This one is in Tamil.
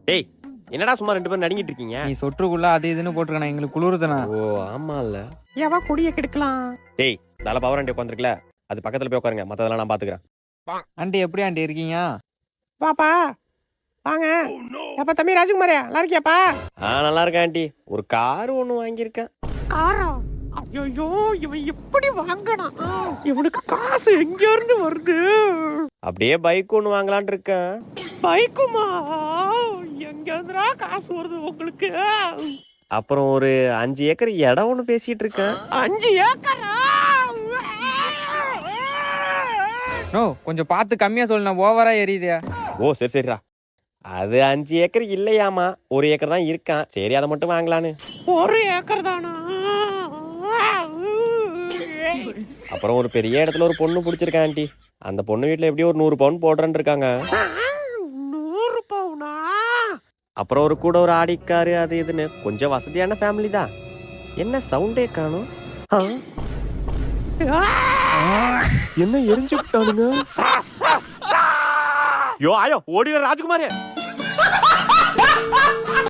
டேய் என்னடா சும்மா 2 பேரும் நடுங்கிட்டு இருக்கீங்க? நீ சொற்றுக்குள்ள அது இதுன்னு போட்டிருக்கணும், எங்களுக்கு குளிருதுண்ணா. ஓ ஆமால. எவ குடிய கெடுக்கலாம்? டேய் நல்ல பவர் ஆண்டி உட்காந்துருக்கல, அது பக்கத்துல போய் உட்காருங்க, மத்ததெல்லாம் நான் பாத்துக்கிறேன். ஆண்டி எப்படி ஆண்டி இருக்கீங்க? பாப்பா வாங்க. அப்பா தம்பி ராஜ்குமாரே நல்லா இருக்கியாப்பா? நல்லா இருக்கேன் ஆண்டி. ஒரு கார் ஒண்ணு வாங்கியிருக்கேன். காரா? ஐயோ இவன் எப்படி வாங்கணும்? இவனுக்கு காசு எங்க இருந்து வருது? அப்படியே பைக் ஒண்ணு வாங்கலாம்னு இருக்கேன். பைக்குமா? எங்க இருந்துடா காசு வருது உங்களுக்கு? அப்புறம் ஒரு 5 ஏக்கர் இடம் ஒண்ணு பேசிட்டு இருக்கேன். 5 ஏக்கரா? நோ கொஞ்சம் பார்த்து கம்மியா சொல்லுண்ணா, ஓவரா எரியுதே. ஓ சரி சரிடா. அது 5 ஏக்கர் இல்லையாமா, 1 ஏக்கர் தான் இருக்கான். சரி அதை மட்டும் வாங்கலான்னு. 1 ஏக்கர் தானா? அப்புறம் ஒரு பெரிய இடத்துல ஒரு பொண்ணு பிடிச்சிருக்கேன் ஆண்டி. அந்த பொண்ணு வீட்டுல எப்படியும் ஒரு 100 பவுன் போடுறேன்னு இருக்காங்க. 100 பவுனா? அப்புறம் ஒரு கூட ஒரு ஆடிக்காரு அது இதுன்னு கொஞ்சம் வசதியான ஃபேமிலி தான். என்ன சவுண்டே காணும்? என்ன எரிஞ்சு விட்டானுங்க? யோ ஆயோ ஓடிவ ராஜ்குமாரே.